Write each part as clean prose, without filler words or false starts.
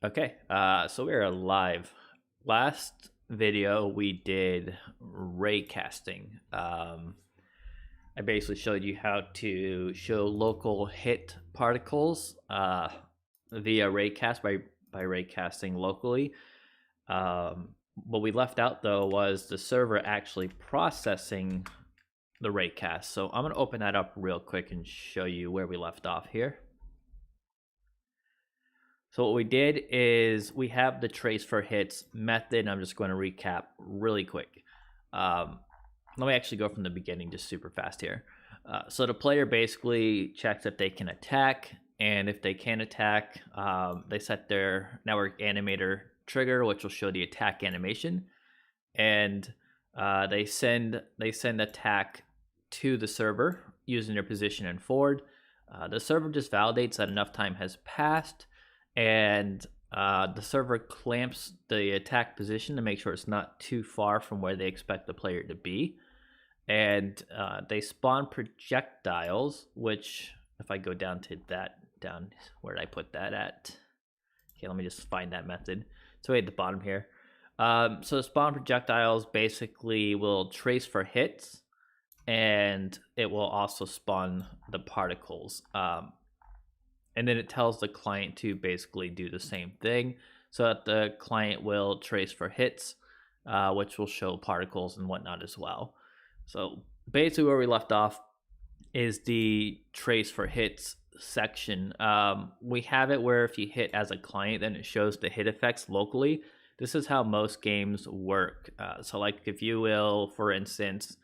Okay, so we are live. Last video we did raycasting. I basically showed you how to show local hit particles via raycast by raycasting locally. What we left out though was the server actually processing the raycast. So I'm going to open that up real quick and show you where we left off here. So what we did is we have the trace for hits method. I'm just going to recap really quick. Let me actually go from the beginning just super fast here. So the player basically checks if they can attack, and if they can attack, they set their network animator trigger, which will show the attack animation, and they send attack to the server using their position and forward. The server just validates that enough time has passed, and the server clamps the attack position to make sure it's not too far from where they expect the player to be. And they spawn projectiles, which if I go down to that, down where did I put that at? Okay, let me just find that method. It's way at the bottom here. So the spawn projectiles basically will trace for hits, and it will also spawn the particles. And then it tells the client to basically do the same thing, so that the client will trace for hits, which will show particles and whatnot as well. So basically where we left off is the trace for hits section. We have it where if you hit as a client, then it shows the hit effects locally. This is how most games work. So like if you will, for instance,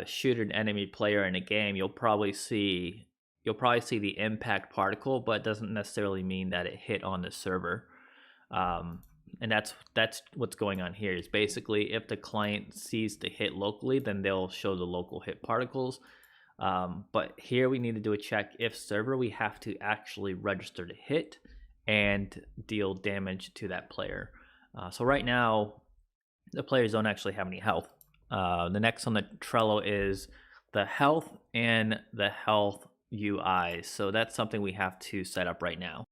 shoot an enemy player in a game, you'll probably see the impact particle, but it doesn't necessarily mean that it hit on the server. And that's what's going on here. Is basically if the client sees the hit locally, then they'll show the local hit particles. But here we need to do a check if server. We have to actually register the hit and deal damage to that player. So right now, the players don't actually have any health. The next on the Trello is the health and the health UI. So that's something we have to set up right now.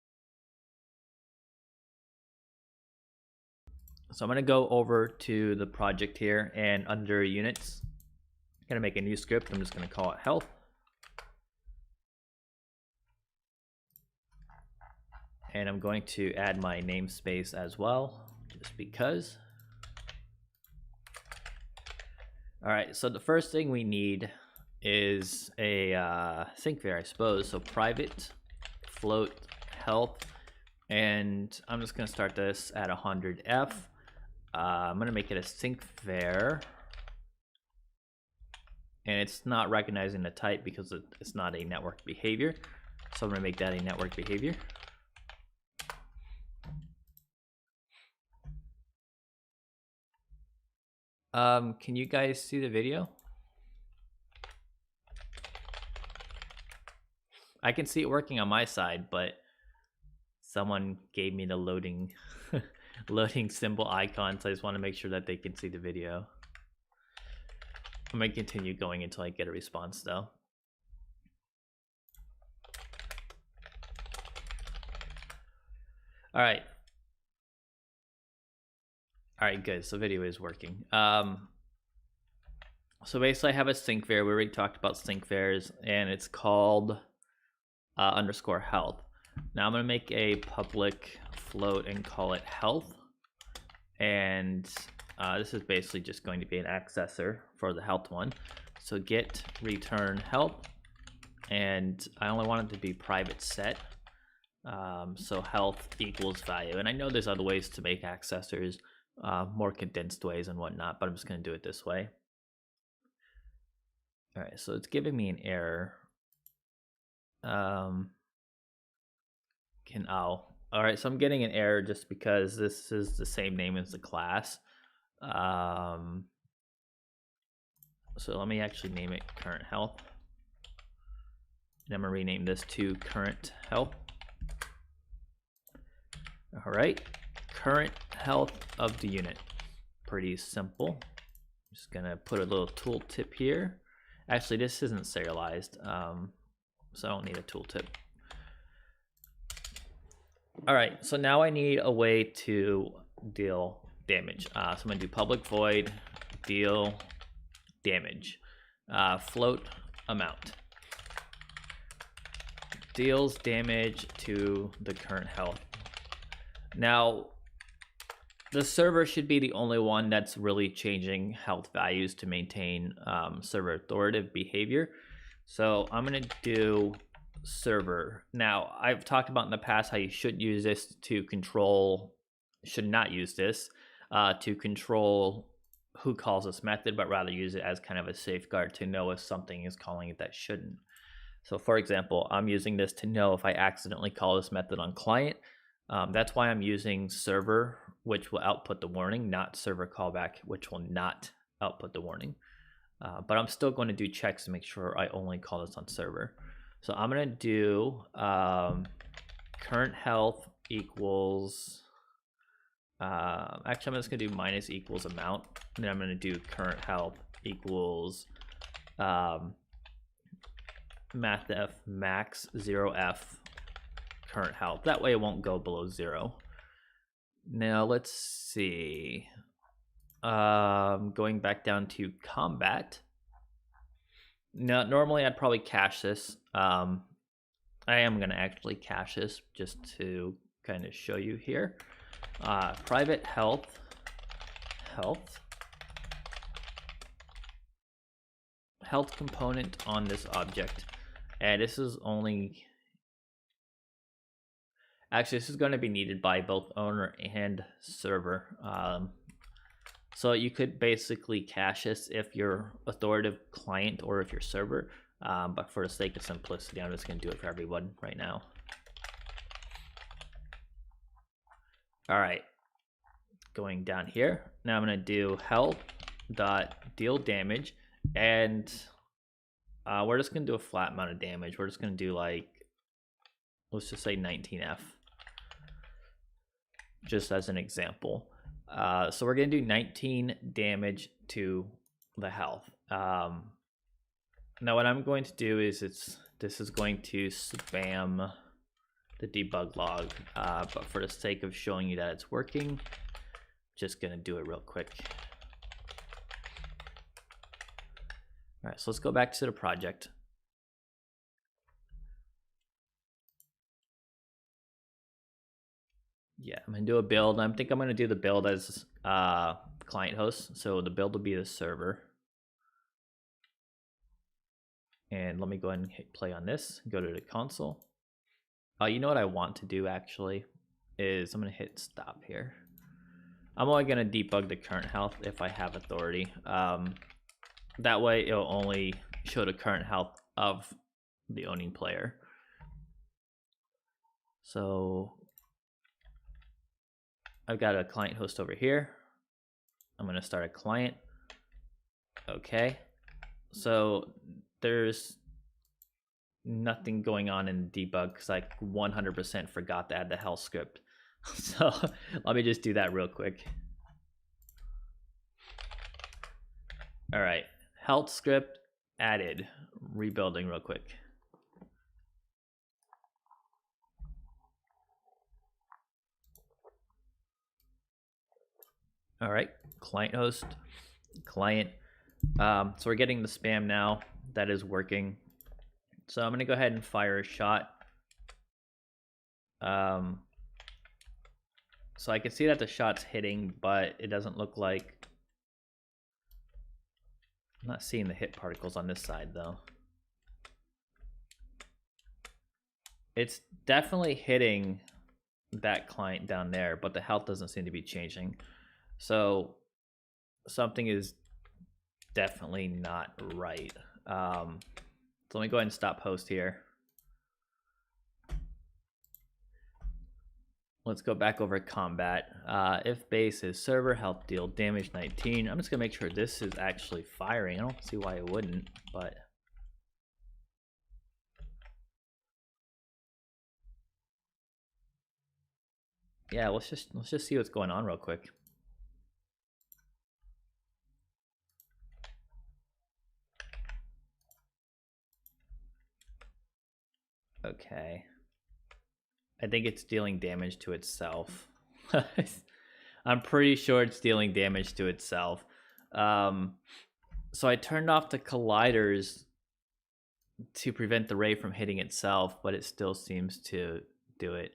So I'm going to go over to the project here, and under units, I'm going to make a new script. I'm just going to call it health. And I'm going to add my namespace as well, just because. All right, so the first thing we need is a sync var, I suppose. So private float health, and I'm just going to start this at 100F. I'm going to make it a sync var, and it's not recognizing the type because it's not a network behavior. So I'm going to make that a network behavior. Can you guys see the video? I can see it working on my side, but someone gave me the loading loading symbol icon, so I just want to make sure that they can see the video. I'm going to continue going until I get a response though. All right, good. So video is working. So basically I have a sync var. We already talked about sync vars, and it's called underscore health. Now I'm going to make a public float and call it health. And this is basically just going to be an accessor for the health one. So get return health, and I only want it to be private set. So health equals value. And I know there's other ways to make accessors, more condensed ways and whatnot, but I'm just going to do it this way. All right, so it's giving me an error. All right, so I'm getting an error just because this is the same name as the class. So let me actually name it current health. And I'm gonna rename this to current health. All right, current health of the unit. Pretty simple. I'm just gonna put a little tooltip here. Actually, this isn't serialized, so I don't need a tooltip. All right, so now I need a way to deal damage. So I'm gonna do public void deal damage, float amount. Deals damage to the current health. Now, the server should be the only one that's really changing health values to maintain server authoritative behavior. So I'm gonna do server. Now, I've talked about in the past how you should use this to control, should not use this to control who calls this method, but rather use it as kind of a safeguard to know if something is calling it that shouldn't. So for example, I'm using this to know if I accidentally call this method on client. That's why I'm using server, which will output the warning, not server callback, which will not output the warning. But I'm still going to do checks to make sure I only call this on server. So I'm going to do current health equals, actually I'm just going to do minus equals amount. And then I'm going to do current health equals mathf max 0f current health. That way it won't go below 0. Now let's see. Going back down to combat. Now normally I'd probably cache this. I am going to actually cache this just to kind of show you here. Private health component on this object. And this is only, actually this is going to be needed by both owner and server. So you could basically cache this if you're authoritative client or if you're server, but for the sake of simplicity, I'm just going to do it for everyone right now. All right, going down here. Now I'm going to do health.deal damage, and we're just going to do a flat amount of damage. We're just going to do like, let's just say 19F, just as an example. So we're going to do 19 damage to the health. Now what I'm going to do is this is going to spam the debug log, but for the sake of showing you that it's working, just going to do it real quick. All right, so let's go back to the project. Yeah, I'm gonna do a build. I think I'm gonna do the build as client host. So the build will be the server. And let me go ahead and hit play on this. Go to the console. You know what I want to do actually is I'm gonna hit stop here. I'm only gonna debug the current health if I have authority. That way it'll only show the current health of the owning player. So I've got a client host over here. I'm gonna start a client. Okay, so there's nothing going on in debug because I 100% forgot to add the health script. So let me just do that real quick. All right, health script added, rebuilding real quick. All right, client host, client. So we're getting the spam now. That is working. So I'm gonna go ahead and fire a shot. So I can see that the shot's hitting, but it doesn't look like, I'm not seeing the hit particles on this side though. It's definitely hitting that client down there, but the health doesn't seem to be changing. So something is definitely not right. So let me go ahead and stop host here. Let's go back over combat. If base is server, health deal damage 19. I'm just gonna make sure this is actually firing. I don't see why it wouldn't, but yeah, let's just see what's going on real quick. Okay. I think it's dealing damage to itself. I'm pretty sure it's dealing damage to itself. So I turned off the colliders to prevent the ray from hitting itself, but it still seems to do it.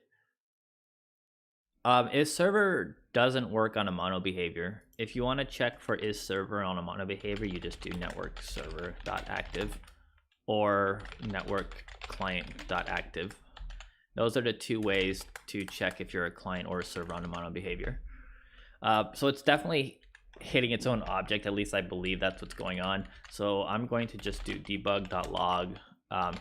Is server doesn't work on a mono behavior. If you want to check for is server on a mono behavior, you just do network server.active or network client.active. Those are the two ways to check if you're a client or a server on a mono behavior. So it's definitely hitting its own object. At least I believe that's what's going on. So I'm going to just do debug.log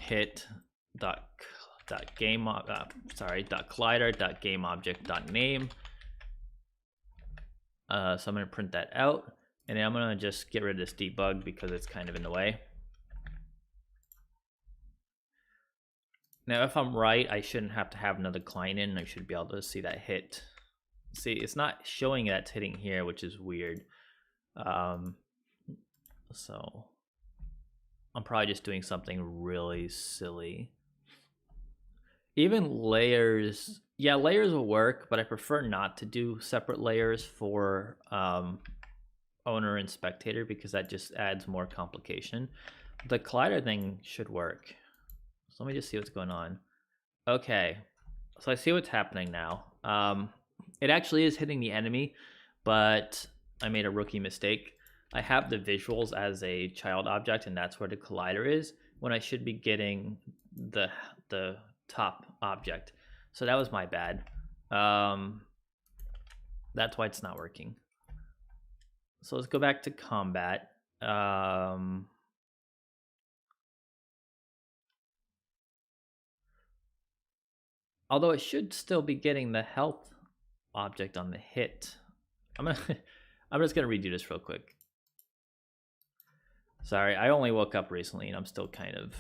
hit.collider.gameObject.name. So I'm going to print that out, and then I'm going to just get rid of this debug because it's kind of in the way. Now, if I'm right, I shouldn't have to have another client in. I should be able to see that hit. See, it's not showing that it's hitting here, which is weird. So I'm probably just doing something really silly. Even layers, yeah, layers will work, but I prefer not to do separate layers for owner and spectator because that just adds more complication. The collider thing should work. So let me just see what's going on. Okay, so I see what's happening now. It actually is hitting the enemy, but I made a rookie mistake. I have the visuals as a child object, and that's where the collider is, when I should be getting the top object. So that was my bad. That's why it's not working. So let's go back to combat. Although it should still be getting the health object on the hit. I'm just gonna redo this real quick. Sorry, I only woke up recently and I'm still kind of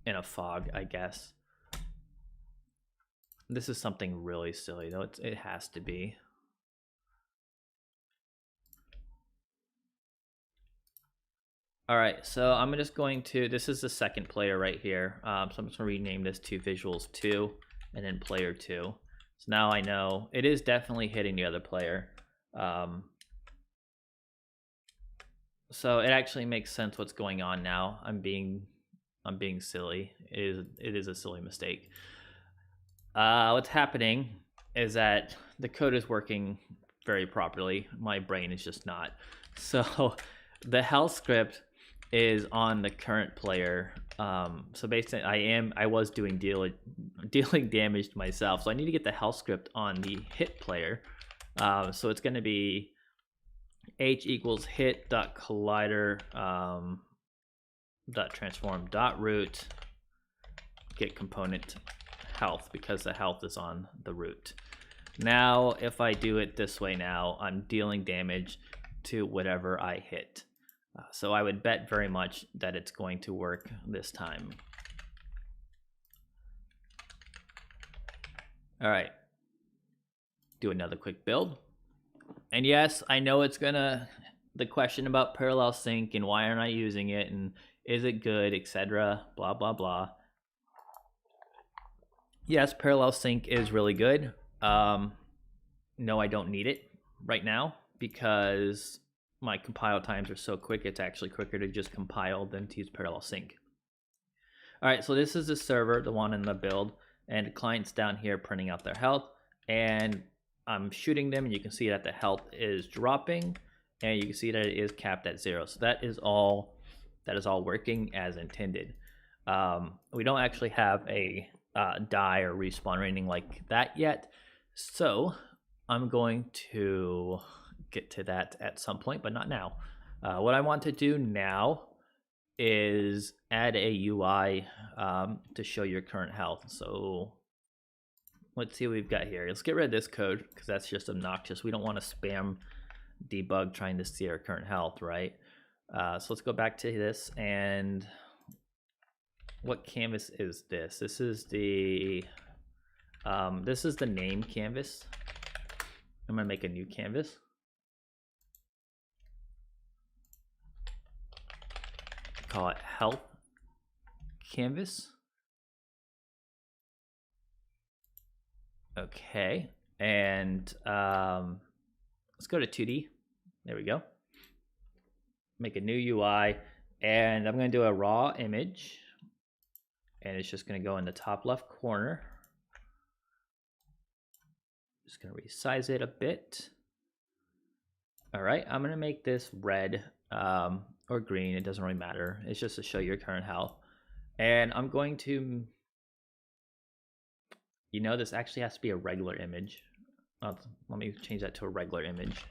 in a fog, I guess. This is something really silly though. It has to be. All right, so I'm just going to, this is the second player right here. So I'm just gonna rename this to visuals 2 and then player 2. So now I know it is definitely hitting the other player. So it actually makes sense what's going on now. I'm being silly. It is a silly mistake. What's happening is that the code is working very properly. My brain is just not. So the health script is on the current player. So basically I was dealing damage to myself. So I need to get the health script on the hit player. So it's going to be h equals hit.collider .transform.root get component health, because the health is on the root. Now if I do it this way, now I'm dealing damage to whatever I hit. So I would bet very much that it's going to work this time. All right, do another quick build. And yes, I know it's gonna, the question about parallel sync and why aren't I using it and is it good, etc., blah blah blah. Yes, parallel sync is really good. No, I don't need it right now because my compile times are so quick. It's actually quicker to just compile than to use parallel sync. All right, so this is the server, the one in the build, and the client's down here printing out their health, and I'm shooting them, and you can see that the health is dropping, and you can see that it is capped at 0. So that is all working as intended. We don't actually have a die or respawn or anything like that yet, so I'm going to get to that at some point, but not now. What I want to do now is add a UI to show your current health. So let's see what we've got here. Let's get rid of this code because that's just obnoxious. We don't want to spam debug trying to see our current health, right? So let's go back to this, and what canvas is this? This is the name canvas. I'm gonna make a new canvas. Call it health canvas. Okay, and let's go to 2D. There we go. Make a new UI, and I'm going to do a raw image, and it's just going to go in the top left corner. Just going to resize it a bit. All right, I'm going to make this red or green. It doesn't really matter. It's just to show your current health. And I'm going to, this actually has to be a regular image. Let me change that to a regular image.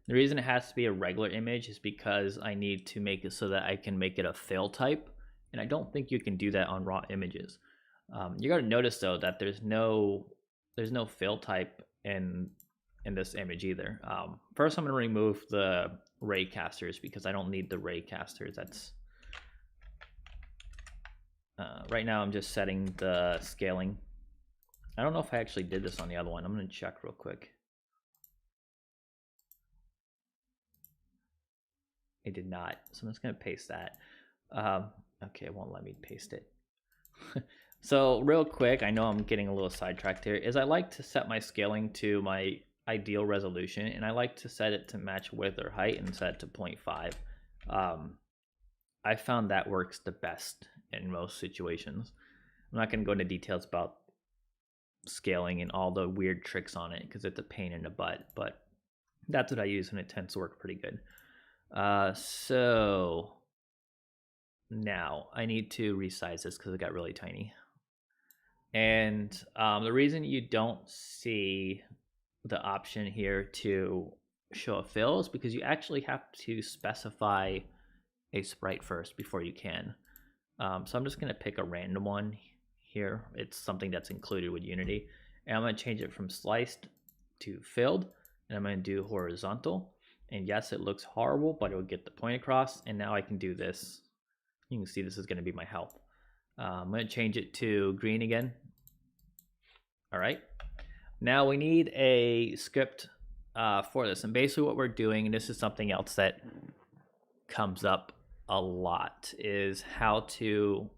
The reason it has to be a regular image is because I need to make it so that I can make it a fill type. And I don't think you can do that on raw images. You're going to notice though that there's no fill type in this image either. First, I'm going to remove the Raycasters because I don't need the Raycasters. That's right now I'm just setting the scaling. I don't know if I actually did this on the other one. I'm going to check real quick. I did not, so I'm just going to paste that. Okay, it won't let me paste it. So real quick, I know I'm getting a little sidetracked here, is I like to set my scaling to my ideal resolution, and I like to set it to match width or height and set it to 0.5. I found that works the best in most situations. I'm not going to go into details about scaling and all the weird tricks on it because it's a pain in the butt, but that's what I use and it tends to work pretty good. So now I need to resize this because it got really tiny. And the reason you don't see the option here to show a fill is because you actually have to specify a sprite first before you can. So I'm just going to pick a random one here. It's something that's included with Unity. And I'm going to change it from sliced to filled. And I'm going to do horizontal. And yes, it looks horrible, but it will get the point across. And now I can do this. You can see this is going to be my health. I'm going to change it to green again. All right. Now we need a script for this. And basically what we're doing, and this is something else that comes up a lot, is how to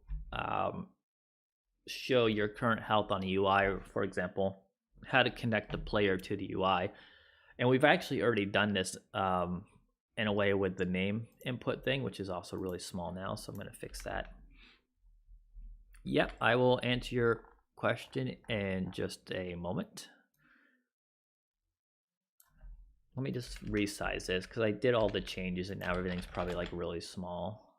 show your current health on a UI, or for example, how to connect the player to the UI. And we've actually already done this in a way with the name input thing, which is also really small now. So I'm going to fix that. Yep, I will answer your question in just a moment. Let me just resize this because I did all the changes and now everything's probably like really small.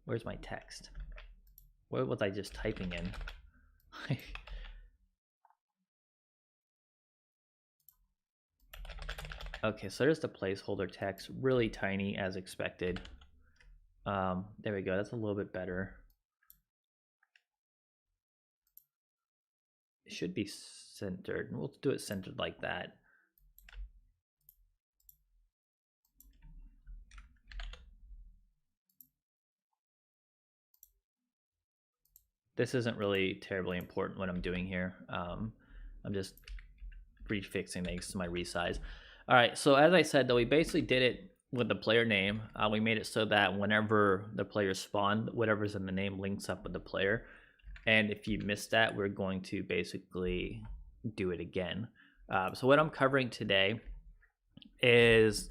Where's my text? What was I just typing in? Okay, so there's the placeholder text, really tiny as expected. There we go, that's a little bit better. It should be centered. We'll do it centered like that. This isn't really terribly important what I'm doing here. I'm just prefixing things to my resize. All right, so as I said, though, we basically did it with the player name. We made it so that whenever the players spawn, whatever's in the name links up with the player. And if you missed that, we're going to basically do it again. So what I'm covering today is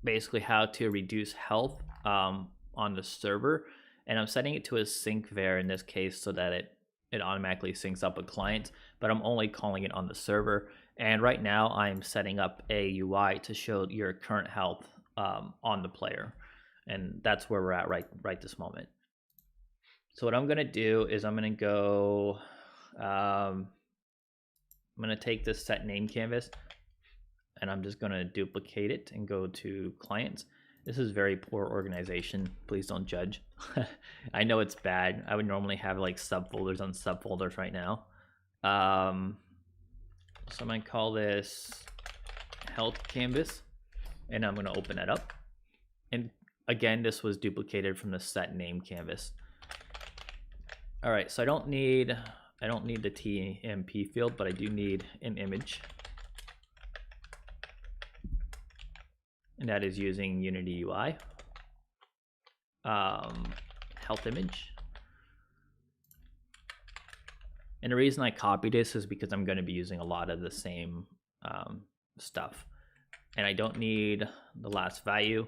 basically how to reduce health on the server. And I'm setting it to a sync var in this case so that it automatically syncs up with clients, but I'm only calling it on the server. And right now I'm setting up a UI to show your current health on the player. And that's where we're at right this moment. So what I'm going to do is I'm going to go, I'm going to take this set name canvas and I'm just going to duplicate it and go to clients. This is very poor organization. Please don't judge. I know it's bad. I would normally have like subfolders on subfolders right now. So I'm going to call this health canvas and I'm going to open it up. And again, this was duplicated from the set name canvas. All right, so I don't need the TMP field, but I do need an image. And that is using Unity UI. Health image. And the reason I copied this is because I'm going to be using a lot of the same stuff. And I don't need the last value.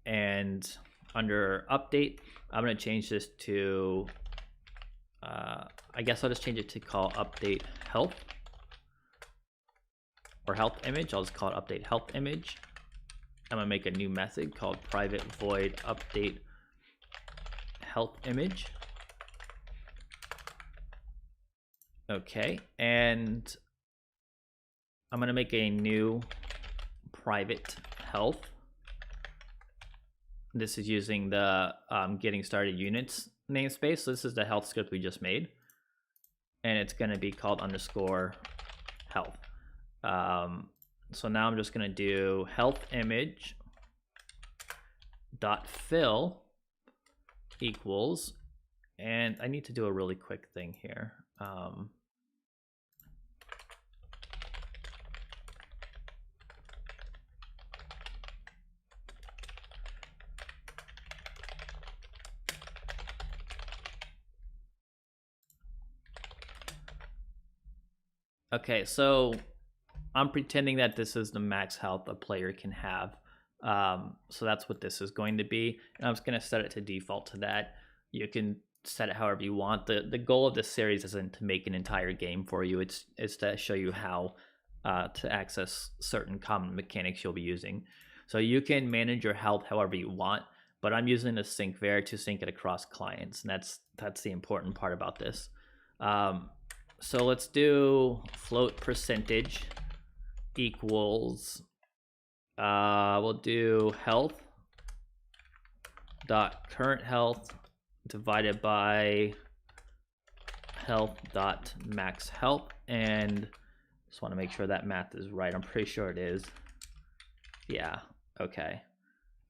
And under update, I'm going to change this to, I guess I'll just change it to call update health or health image. I'll just call it update health image. I'm going to make a new method called private void update health image. Okay, and I'm going to make a new private health. This is using the getting started units namespace. So this is the health script we just made, and it's going to be called underscore health. So now I'm just going to do health image dot fill equals, and I need to do a really quick thing here. Okay, so I'm pretending that this is the max health a player can have. So that's what this is going to be. And I'm just going to set it to default to that. You can set it however you want. The goal of this series isn't to make an entire game for you. It's to show you how to access certain common mechanics you'll be using. So you can manage your health however you want, but I'm using a sync var to sync it across clients. And that's the important part about this. So let's do float percentage equals, we'll do health dot current health divided by health dot max health, and just want to make sure that math is right. I'm pretty sure it is. Yeah, okay,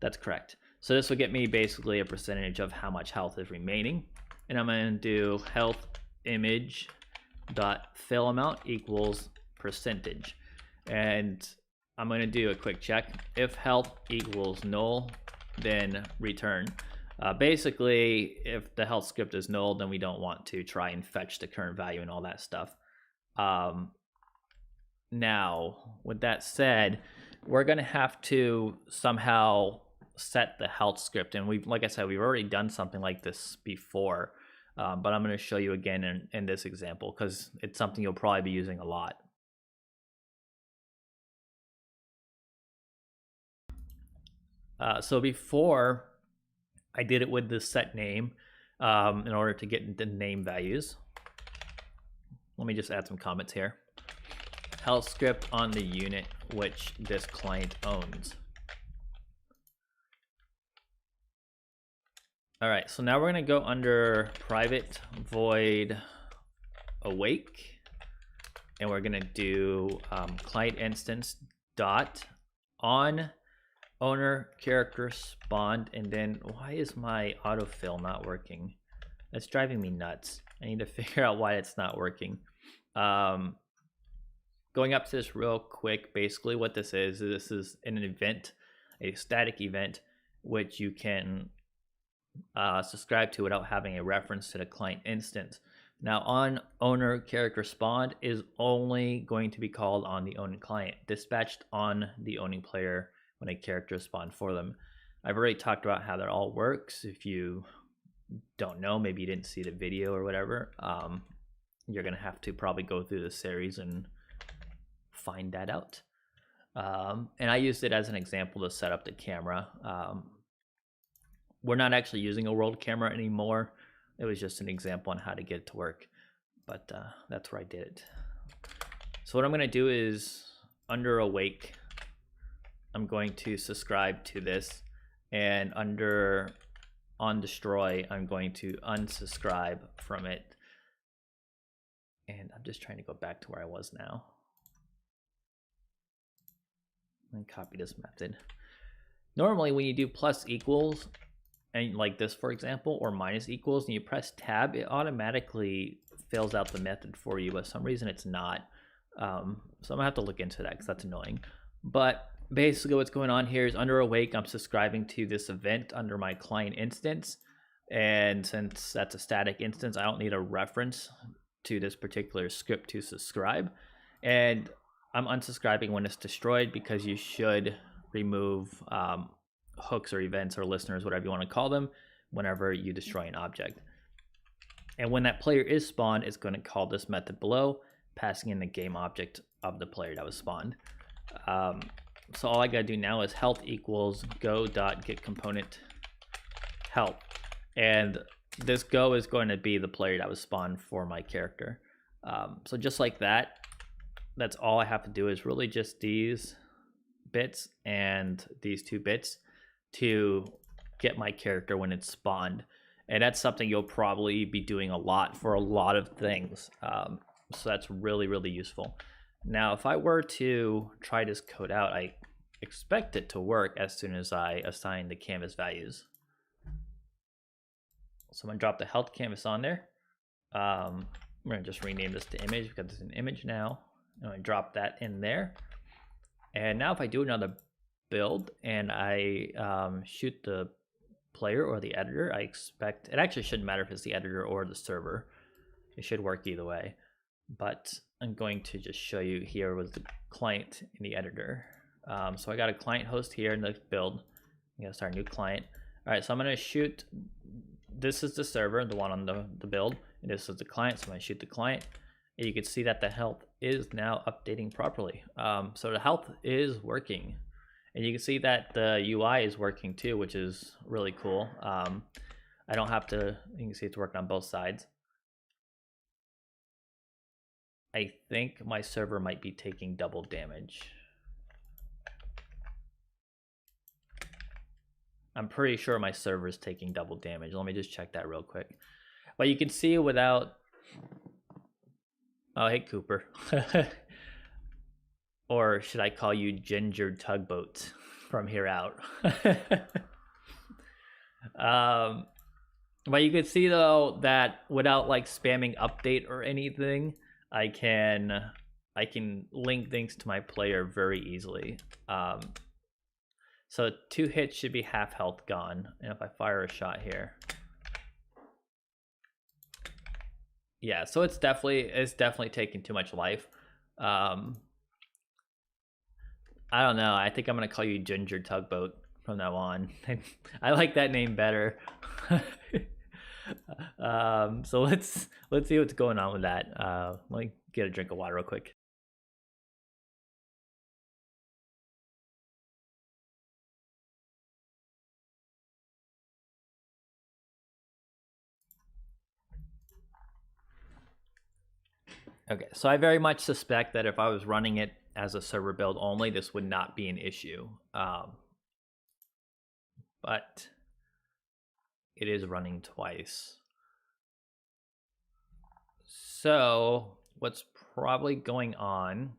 that's correct. So this will get me basically a percentage of how much health is remaining, and I'm going to do health image dot fill amount equals percentage, and I'm going to do a quick check. If health equals null, then return. Basically, if the health script is null, then we don't want to try and fetch the current value and all that stuff. Now, with that said, we're going to have to somehow set the health script, and like I said, we've already done something like this before. But I'm going to show you again in this example because it's something you'll probably be using a lot. So before, I did it with the set name in order to get the name values. Let me just add some comments here. Health script on the unit which this client owns. All right, so now we're going to go under private void awake, and we're going to do client instance dot on owner character spawned, and then why is my autofill not working? That's driving me nuts. I need to figure out why it's not working. Going up to this real quick, basically what this is an event, a static event, which you can subscribe to without having a reference to the client instance. Now, on owner character spawned is only going to be called on the owning client, dispatched on the owning player when a character is spawned for them. I've already talked about how that all works. If you don't know, maybe you didn't see the video or whatever, you're gonna have to probably go through the series and find that out. And I used it as an example to set up the camera. We're not actually using a world camera anymore. It was just an example on how to get it to work, but that's where I did it. So what I'm gonna do is under awake, I'm going to subscribe to this, and under on destroy, I'm going to unsubscribe from it. And I'm just trying to go back to where I was now. And copy this method. Normally when you do plus equals, and like this for example, or minus equals, and you press tab, it automatically fills out the method for you, but for some reason it's not. So I'm gonna have to look into that because that's annoying. But basically what's going on here is under awake, I'm subscribing to this event under my client instance. And since that's a static instance, I don't need a reference to this particular script to subscribe. And I'm unsubscribing when it's destroyed, because you should remove hooks or events or listeners, whatever you want to call them, whenever you destroy an object. And when that player is spawned, it's going to call this method below, passing in the game object of the player that was spawned. So all I got to do now is health equals go.getComponent health. And this go is going to be the player that was spawned for my character. So just like that, that's all I have to do is really just these bits and these 2 bits to get my character when it's spawned. And that's something you'll probably be doing a lot for a lot of things. So that's really, really useful. Now, if I were to try this code out, I expect it to work as soon as I assign the canvas values. So I'm gonna drop the health canvas on there. I'm gonna just rename this to image because it's an image now. I'm gonna drop that in there. And now if I do another build and I shoot the player or the editor, I expect, it actually shouldn't matter if it's the editor or the server. It should work either way. But I'm going to just show you here with the client and the editor. So I got a client host here in the build. I'm gonna start a new client. All right, so I'm gonna shoot, this is the server, the one on the build, and this is the client, so I'm gonna shoot the client. And you can see that the health is now updating properly. So the health is working. And you can see that the UI is working too, which is really cool. I don't have to, you can see it's working on both sides. I think my server might be taking double damage. I'm pretty sure my server is taking double damage. Let me just check that real quick. But you can see without, oh, hey, Cooper. Or should I call you Ginger Tugboat from here out? But you can see though that without like spamming update or anything, I can link things to my player very easily. So 2 hits should be half health gone. And if I fire a shot here, yeah, so it's definitely taking too much life. I don't know. I think I'm gonna call you Ginger Tugboat from now on. I like that name better. So let's see what's going on with that. Let me get a drink of water real quick. Okay, so I very much suspect that if I was running it as a server build only, this would not be an issue. But it is running twice. So what's probably going on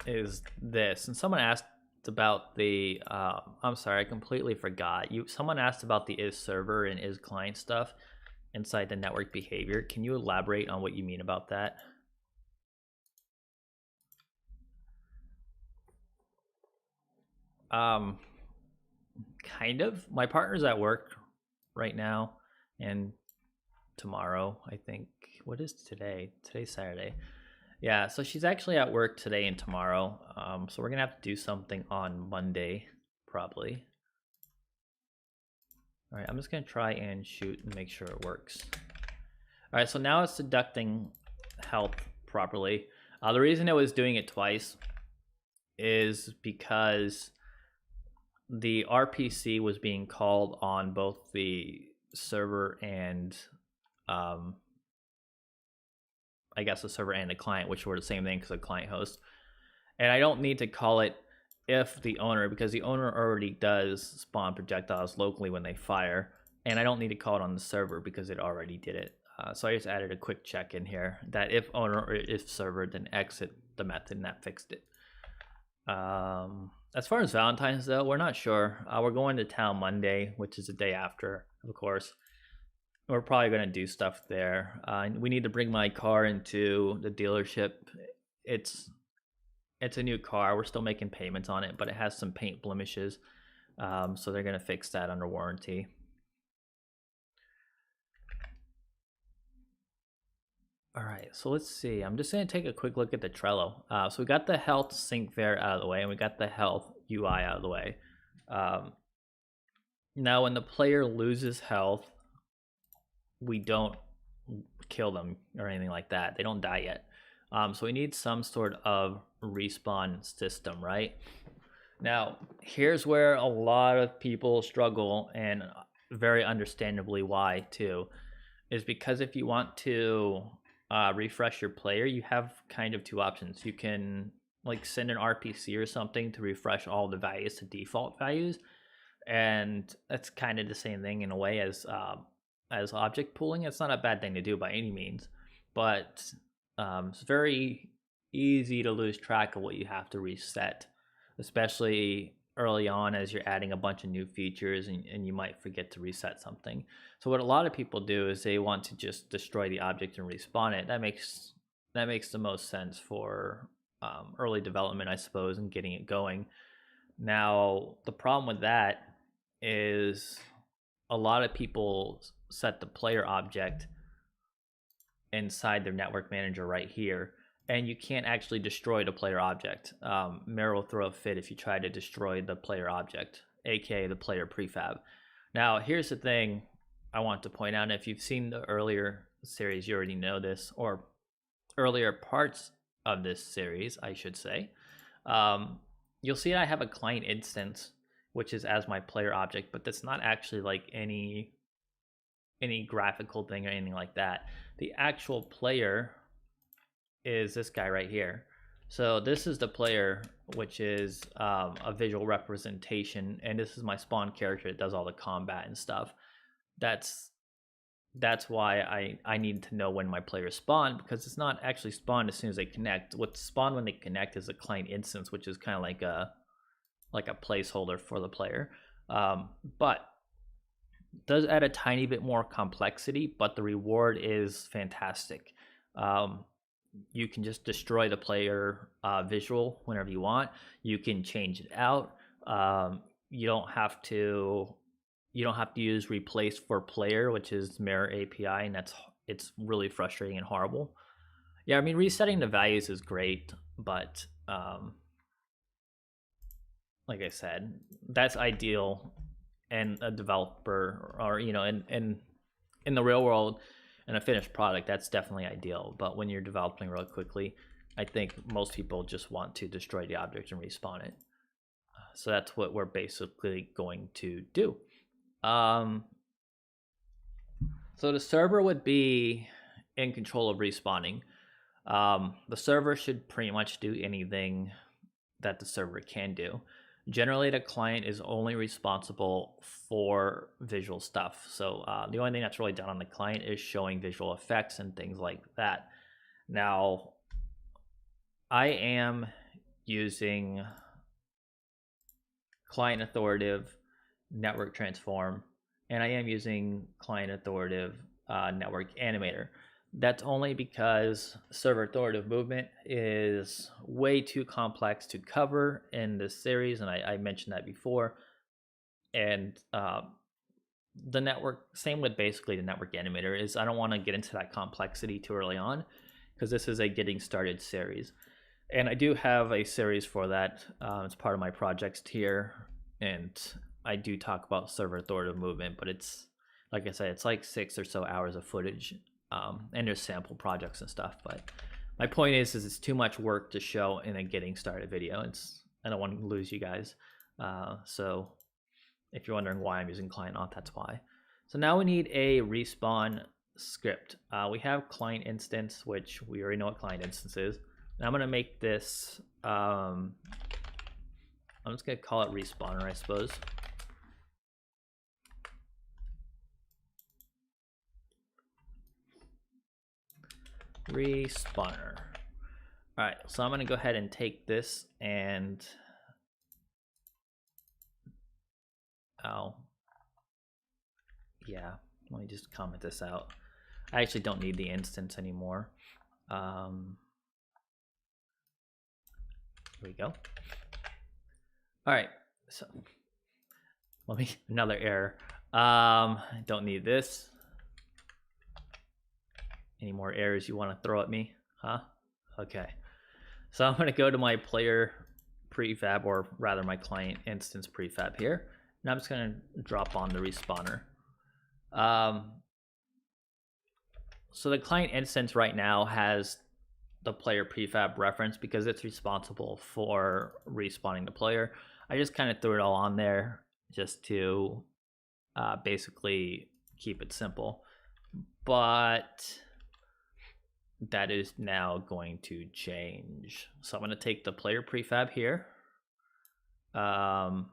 is this. And someone asked about the, I'm sorry, I completely forgot. Someone asked about the is server and is client stuff inside the network behavior. Can you elaborate on what you mean about that? Kind of. My partner's at work right now and tomorrow, I think. What is today? Today's Saturday. Yeah, so she's actually at work today and tomorrow. So we're gonna have to do something on Monday, probably. All right, I'm just gonna try and shoot and make sure it works. All right, so now it's deducting health properly. The reason it was doing it twice is because the RPC was being called on both the server and I guess the server and the client, which were the same thing because the client host. And I don't need to call it if the owner, because the owner already does spawn projectiles locally when they fire. And I don't need to call it on the server because it already did it. So I just added a quick check in here that if owner or if server, then exit the method, and that fixed it. As far as Valentine's though, we're not sure. We're going to town Monday, which is the day after, of course. We're probably gonna do stuff there. We need to bring my car into the dealership. It's it's a new car. We're still making payments on it, but it has some paint blemishes. So they're gonna fix that under warranty. All right, so let's see. I'm just gonna take a quick look at the Trello. So we got the health sync there out of the way, and we got the health UI out of the way. Now, when the player loses health, we don't kill them or anything like that. They don't die yet. So we need some sort of respawn system, right? Now, here's where a lot of people struggle, and very understandably why too, is because if you want to refresh your player, you have kind of two options. You can like send an RPC or something to refresh all the values to default values, and that's kind of the same thing in a way as object pooling. It's not a bad thing to do by any means, but it's very easy to lose track of what you have to reset, especially early on as you're adding a bunch of new features, and you might forget to reset something. So what a lot of people do is they want to just destroy the object and respawn it. That makes the most sense for early development, I suppose, and getting it going. Now, the problem with that is a lot of people set the player object inside their network manager right here, and you can't actually destroy the player object. Mare will throw a fit if you try to destroy the player object, aka the player prefab. Now, here's the thing I want to point out. If you've seen the earlier series, you already know this, or earlier parts of this series, I should say. You'll see I have a client instance, which is as my player object, but that's not actually like any graphical thing or anything like that. The actual player is this guy right here. So this is the player, which is a visual representation, and this is my spawn character that does all the combat and stuff. That's why I need to know when my players spawn, because it's not actually spawned as soon as they connect. What's spawned when they connect is a client instance, which is kind of like a placeholder for the player. But does add a tiny bit more complexity, but the reward is fantastic. You can just destroy the player visual whenever you want. You can change it out. You don't have to use replace for player, which is Mirror API, and it's really frustrating and horrible. Yeah, I mean, resetting the values is great, but like I said, that's ideal. And a developer, or in the real world, and a finished product, that's definitely ideal. But when you're developing real quickly, I think most people just want to destroy the object and respawn it. So that's what we're basically going to do. So the server would be in control of respawning. The server should pretty much do anything that the server can do. Generally, the client is only responsible for visual stuff. So the only thing that's really done on the client is showing visual effects and things like that. Now, I am using client authoritative network transform, and I am using client authoritative network animator. That's only because server authoritative movement is way too complex to cover in this series, and I mentioned that before. And the network, same with basically the network animator, is I don't want to get into that complexity too early on, because this is a getting started series. And I do have a series for that. It's part of my projects tier, and I do talk about server authoritative movement, but it's, like I said, it's like 6 or so hours of footage. And there's sample projects and stuff, but my point is it's too much work to show in a getting started video. I don't want to lose you guys. So if you're wondering why I'm using client auth, that's why. So now we need a respawn script. We have client instance, which we already know what client instance is. And I'm gonna make this, I'm just gonna call it respawner, I suppose. Respawner. All right, so I'm gonna go ahead and take this and yeah, Let me just comment this out. I actually don't need the instance anymore. Here we go. All right, so let me, another error. Don't need this. Any more errors you want to throw at me? Huh? Okay. So I'm going to go to my player prefab, or rather my client instance prefab here. And I'm just going to drop on the respawner. So the client instance right now has the player prefab reference because it's responsible for respawning the player. I just kind of threw it all on there just to basically keep it simple. But that is now going to change. So I'm going to take the player prefab here. And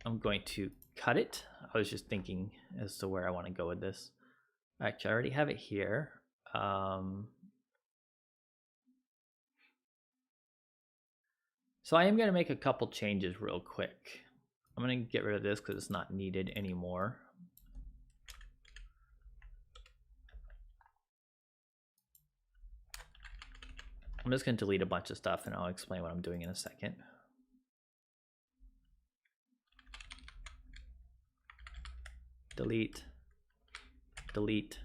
I'm going to cut it. I was just thinking as to where I want to go with this. Actually, I already have it here. So I am going to make a couple changes real quick. I'm going to get rid of this because it's not needed anymore. I'm just going to delete a bunch of stuff and I'll explain what I'm doing in a second. Delete, delete,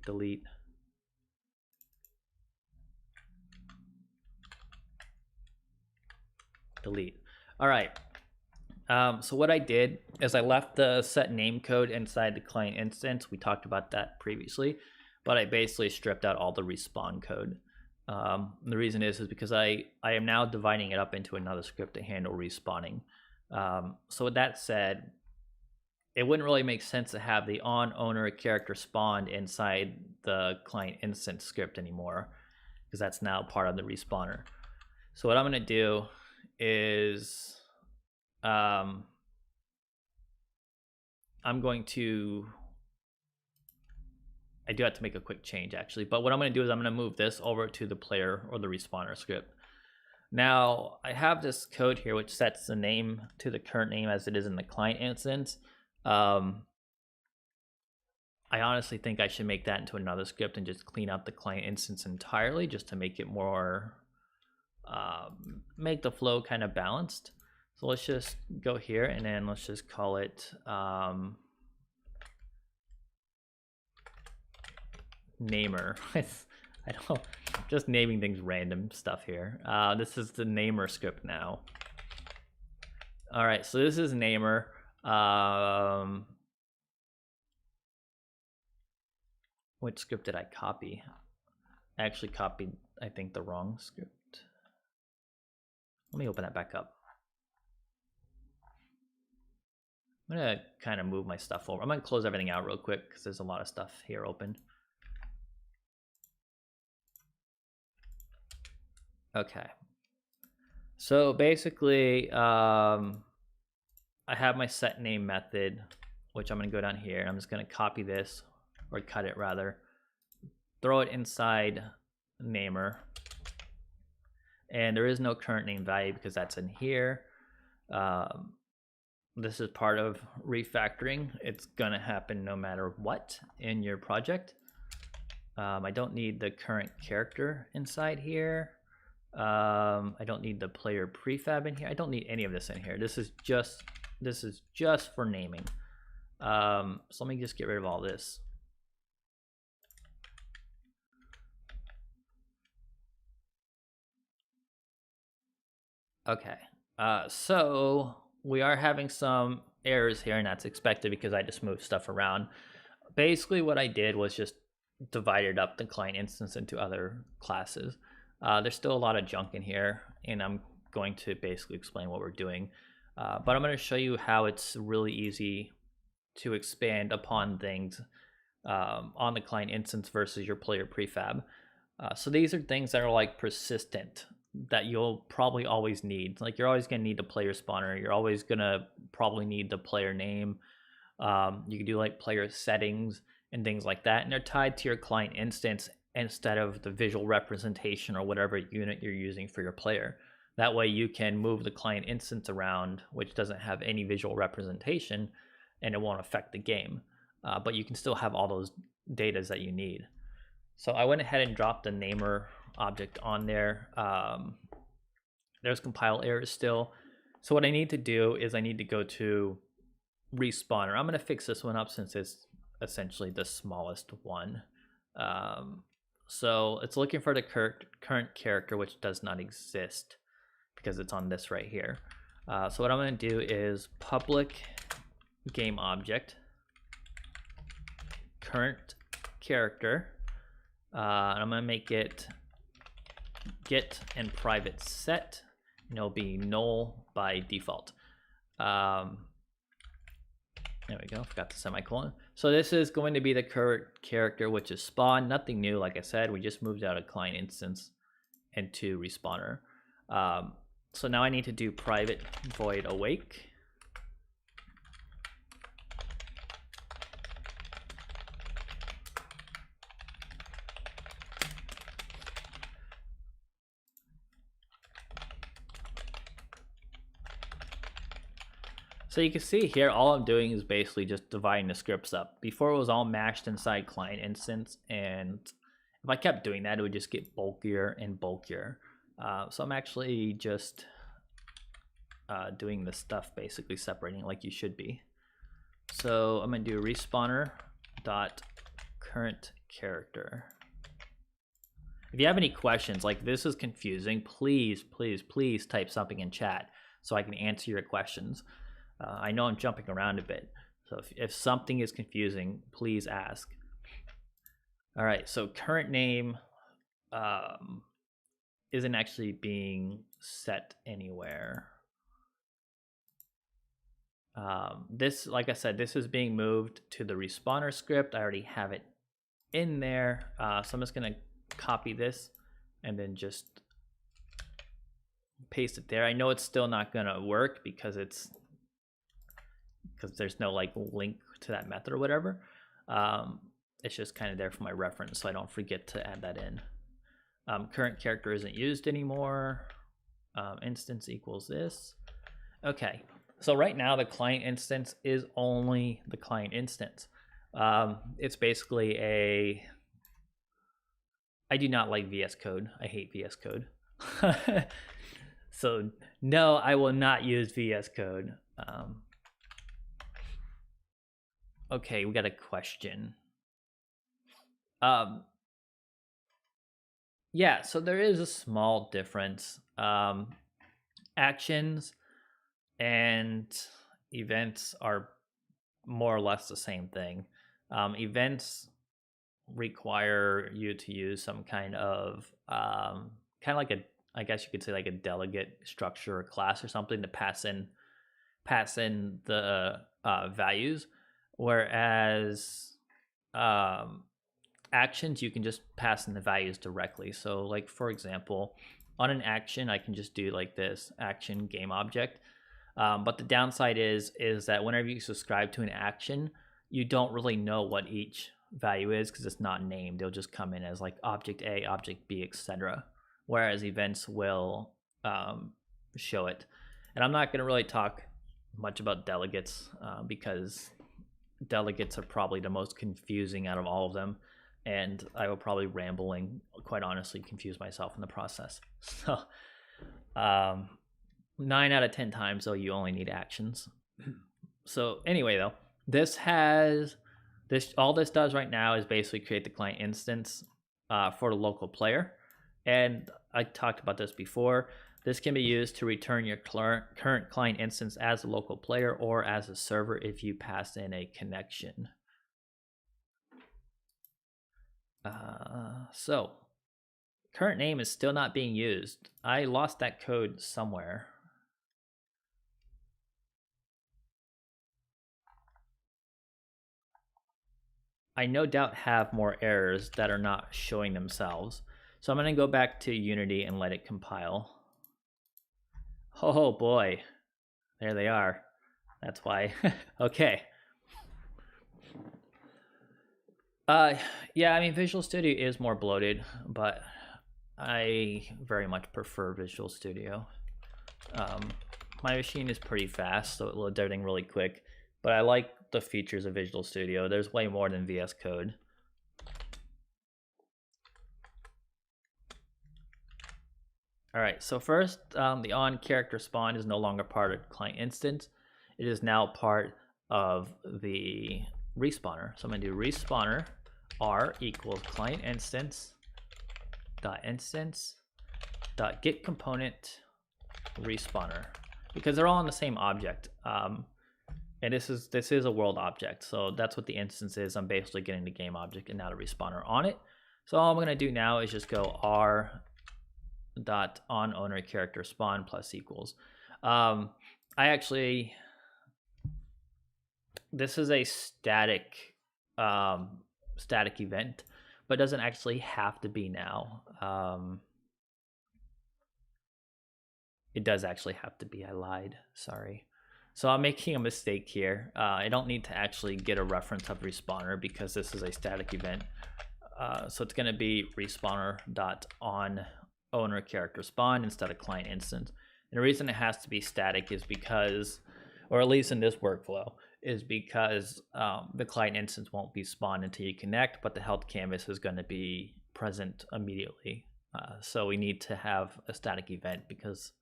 delete. Delete. All right. So what I did is I left the set name code inside the client instance. We talked about that previously, but I basically stripped out all the respawn code. The reason is because I am now dividing it up into another script to handle respawning. So with that said, it wouldn't really make sense to have the on owner character spawned inside the client instance script anymore, because that's now part of the respawner. So what I'm going to do is I'm going to, I do have to make a quick change actually, but what I'm going to do is I'm going to move this over to the player or the respawner script. Now I have this code here which sets the name to the current name as it is in the client instance. I honestly think I should make that into another script and just clean out the client instance entirely, just to make it more, make the flow kind of balanced. So let's just go here and then let's just call it namer. I don't, just naming things random stuff here. This is the namer script now. All right, so this is namer. Which script did I copy? I actually copied, I think, the wrong script. Let me open that back up. I'm gonna kind of move my stuff over. I'm gonna close everything out real quick because there's a lot of stuff here open. Okay. So basically, I have my set name method, which I'm gonna go down here and I'm just gonna copy this, or cut it rather, throw it inside namer. And there is no current name value because that's in here. This is part of refactoring. It's gonna happen no matter what in your project. I don't need the current character inside here. I don't need the player prefab in here. I don't need any of this in here. This is just for naming. So let me just get rid of all this. Okay, so we are having some errors here, and that's expected because I just moved stuff around. Basically what I did was just divided up the client instance into other classes. There's still a lot of junk in here, and I'm going to basically explain what we're doing. But I'm going to show you how it's really easy to expand upon things on the client instance versus your player prefab. So these are things that are like persistent, that you'll probably always need. Like you're always going to need the player spawner. You're always going to probably need the player name. You can do like player settings and things like that, and they're tied to your client instance. instead of the visual representation or whatever unit you're using for your player. That way you can move the client instance around, which doesn't have any visual representation, and it won't affect the game. But you can still have all those datas that you need. So I went ahead and dropped the namer object on there. There's compile errors still. So what I need to do is I need to go to respawner. I'm going to fix this one up since it's essentially the smallest one. So it's looking for the current character, which does not exist because it's on this right here. So what I'm going to do is public game object current character, and I'm going to make it get and private set, and it'll be null by default. There we go, forgot the semicolon. So this is going to be the current character, which is spawn, nothing new. Like I said, we just moved out a client instance into respawner. So now I need to do private void awake. So you can see here, all I'm doing is basically just dividing the scripts up. Before it was all mashed inside client instance, and if I kept doing that, it would just get bulkier and bulkier. So I'm actually just doing this stuff, basically separating like you should be. So I'm gonna do respawner dot current character. If you have any questions, like this is confusing, please type something in chat so I can answer your questions. I know I'm jumping around a bit, so if something is confusing, please ask. All right, so current name isn't actually being set anywhere. This, like I said, this is being moved to the respawner script. I already have it in there, so I'm just gonna copy this and then just paste it there. I know it's still not gonna work because there's no like link to that method or whatever. It's just kind of there for my reference, so I don't forget to add that in. Current character isn't used anymore. Instance equals this. Okay, so right now the client instance is only the client instance. It's basically I do not like VS Code. I hate VS Code. So no, I will not use VS Code. Okay, we got a question. Yeah, so there is a small difference. Actions and events are more or less the same thing. Events require you to use some kind of like a, I guess you could say like a delegate structure or class or something to pass in the values, whereas actions you can just pass in the values directly. So like for example, on an action I can just do like this action game object, but the downside is that whenever you subscribe to an action, you don't really know what each value is because it's not named. They'll just come in as like object A, object B, etc. Whereas events will show it. And I'm not going to really talk much about delegates because delegates are probably the most confusing out of all of them, and I will probably ramble and quite honestly confuse myself in the process. So 9 out of 10 times though, you only need actions. So anyway though, all this does right now is basically create the client instance for the local player. And I talked about this before. This can be used to return your current client instance as a local player or as a server if you pass in a connection. So current name is still not being used. I lost that code somewhere. I no doubt have more errors that are not showing themselves. So I'm going to go back to Unity and let it compile. Oh boy, there they are. That's why. Okay. Uh, yeah, I mean, Visual Studio is more bloated, but I very much prefer Visual Studio. My machine is pretty fast, so it loads everything really quick, but I like the features of Visual Studio. There's way more than VS Code. All right, so first, the on character spawn is no longer part of the client instance. It is now part of the respawner. So I'm gonna do respawner r equals client instance dot get component respawner, because they're all in the same object. And this is a world object, so that's what the instance is. I'm basically getting the game object and now the respawner on it. So all I'm gonna do now is just go r dot on owner character spawn plus equals. This is a static static event, but doesn't actually have to be now. It does actually have to be. I lied. Sorry. So I'm making a mistake here. I don't need to actually get a reference of respawner because this is a static event. So it's going to be respawner dot on owner character spawn instead of client instance. And the reason it has to be static is because, or at least in this workflow, is because the client instance won't be spawned until you connect, but the health canvas is going to be present immediately. So we need to have a static event because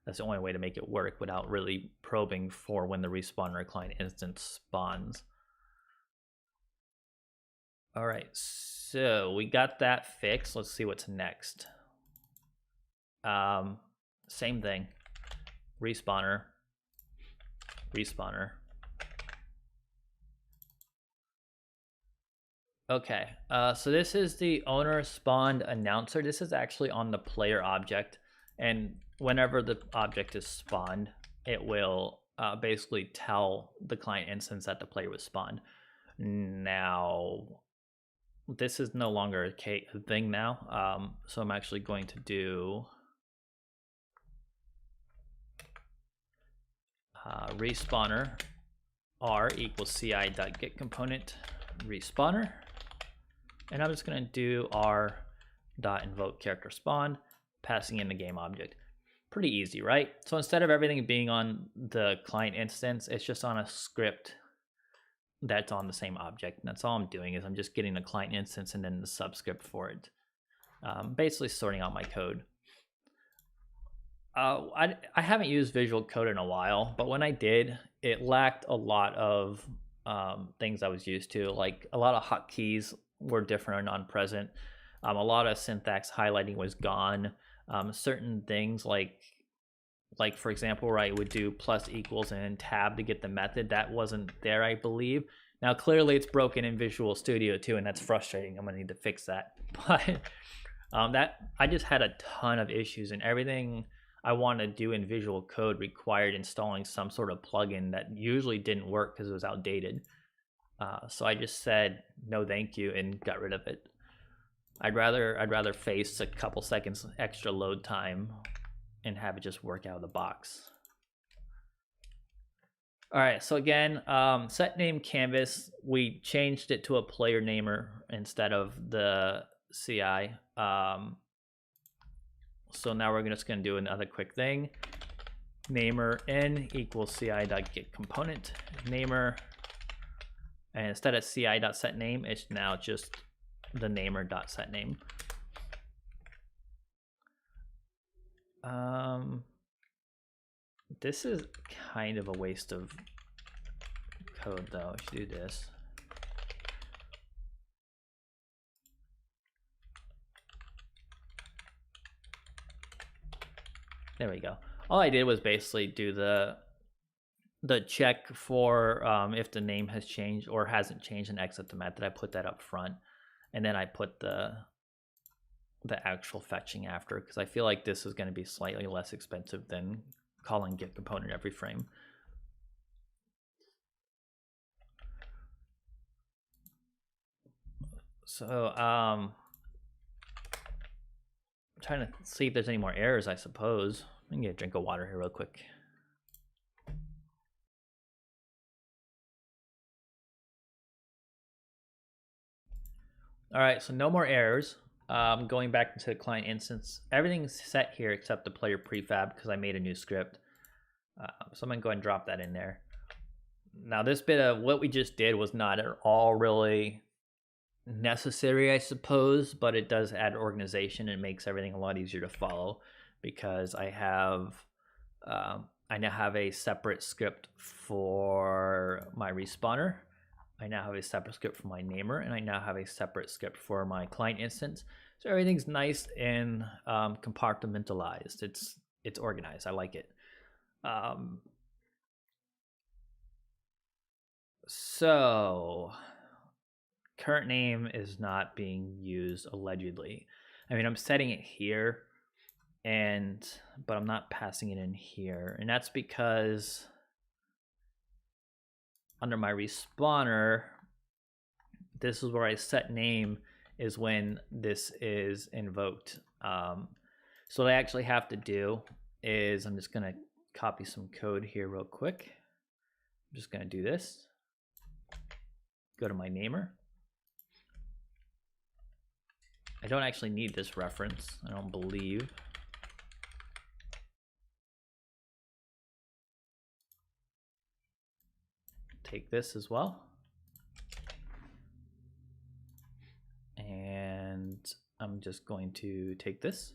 that's the only way to make it work without really probing for when the respawner client instance spawns. All right, so we got that fixed. Let's see what's next. Same thing. Respawner. Okay, so this is the owner spawned announcer. This is actually on the player object, and whenever the object is spawned, it will basically tell the client instance that the player was spawned. Now, this is no longer a thing now, so I'm actually going to do respawner r equals ci.get component respawner, and I'm just going to do r dot invoke character spawn, passing in the game object. Pretty easy, right? So instead of everything being on the client instance, it's just on a script that's on the same object. And that's all I'm doing is I'm just getting the client instance and then the subscript for it. Basically sorting out my code. I haven't used Visual Code in a while, but when I did, it lacked a lot of things I was used to. Like a lot of hotkeys were different or non-present. A lot of syntax highlighting was gone. Certain things like for example, where I would do plus equals and tab to get the method, that wasn't there, I believe. Now clearly it's broken in Visual Studio too, and that's frustrating. I'm gonna need to fix that. But that I just had a ton of issues, and everything I wanted to do in Visual Code required installing some sort of plugin that usually didn't work because it was outdated. So I just said no thank you and got rid of it. I'd rather face a couple seconds extra load time and have it just work out of the box. All right, so again, set name canvas, we changed it to a player namer instead of the CI. So now we're just going to do another quick thing. Namer n equals ci.get component namer, and instead of ci.setName, it's now just the namer.setName. This is kind of a waste of code though. I should do this. There we go. All I did was basically do the check for if the name has changed or hasn't changed and exit the method. I put that up front, and then I put the actual fetching after, because I feel like this is going to be slightly less expensive than calling get component every frame. So I'm trying to see if there's any more errors, I suppose. I can get a drink of water here real quick. All right, so no more errors. Going back into the client instance, everything's set here except the player prefab because I made a new script. So I'm gonna go ahead and drop that in there. Now this bit of what we just did was not at all really necessary, I suppose, but it does add organization and makes everything a lot easier to follow because I now have a separate script for my respawner. I now have a separate script for my namer, and I now have a separate script for my client instance. So everything's nice and compartmentalized. It's organized. I like it. So current name is not being used allegedly. I mean, I'm setting it here, but I'm not passing it in here, and that's because under my respawner, this is where I set name is when this is invoked. So what I actually have to do is I'm just gonna copy some code here real quick. I'm just gonna do this. Go to my namer. I don't actually need this reference, I don't believe. Take this as well. And I'm just going to take this.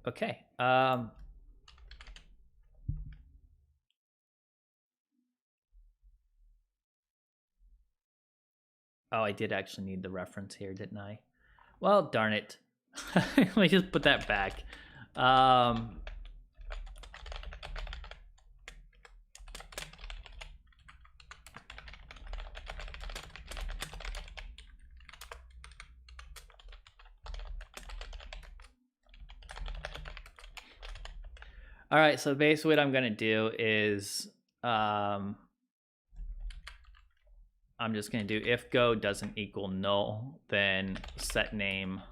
Okay. Oh, I did actually need the reference here, didn't I? Well, darn it. Let me just put that back. All right, so basically what I'm gonna do is I'm just gonna do if go doesn't equal null, then set name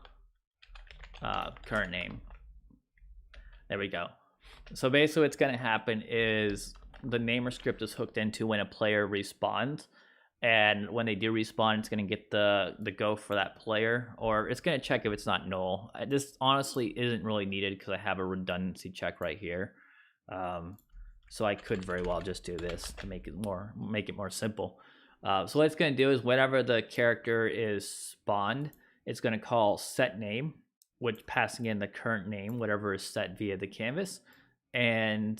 current name. There we go. So basically what's gonna happen is the namer script is hooked into when a player respawns, and when they do respawn, it's gonna get the go for that player, or it's gonna check if it's not null. This honestly isn't really needed because I have a redundancy check right here. So I could very well just do this to make it more simple. So what it's going to do is whenever the character is spawned, it's going to call set name, which passing in the current name, whatever is set via the canvas. And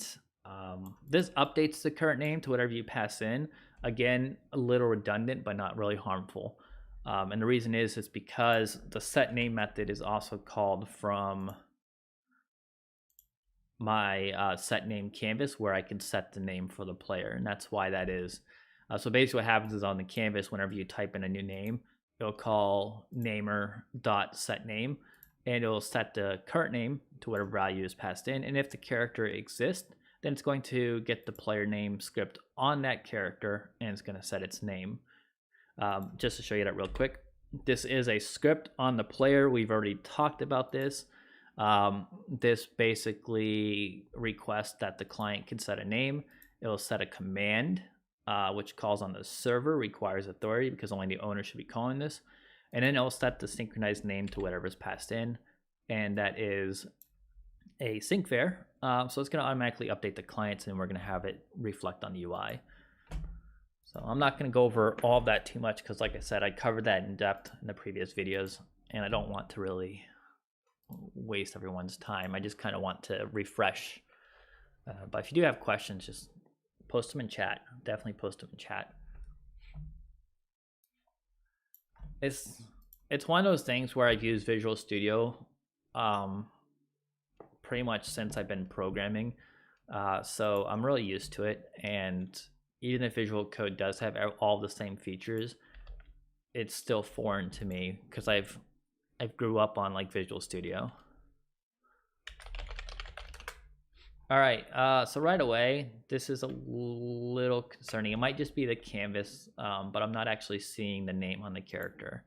this updates the current name to whatever you pass in. Again, a little redundant, but not really harmful. And the reason is because the set name method is also called from my set name canvas where I can set the name for the player, and that's why that is. So basically what happens is on the canvas, whenever you type in a new name, it'll call namer.setName, and it'll set the current name to whatever value is passed in, and if the character exists, then it's going to get the player name script on that character, and it's going to set its name. Just to show you that real quick, this is a script on the player. We've already talked about this. This basically requests that the client can set a name. It'll set a command, which calls on the server, requires authority because only the owner should be calling this. And then it'll set the synchronized name to whatever is passed in. And that is a sync var. So it's going to automatically update the clients, and we're going to have it reflect on the UI. So I'm not going to go over all of that too much because, like I said, I covered that in depth in the previous videos, and I don't want to really waste everyone's time. I just kind of want to refresh. But if you do have questions, just post them in chat. Definitely post them in chat. It's one of those things where I've used Visual Studio pretty much since I've been programming. So I'm really used to it, and even if Visual Code does have all the same features, it's still foreign to me because I grew up on like Visual Studio. All right, so right away, this is a little concerning. It might just be the canvas, but I'm not actually seeing the name on the character.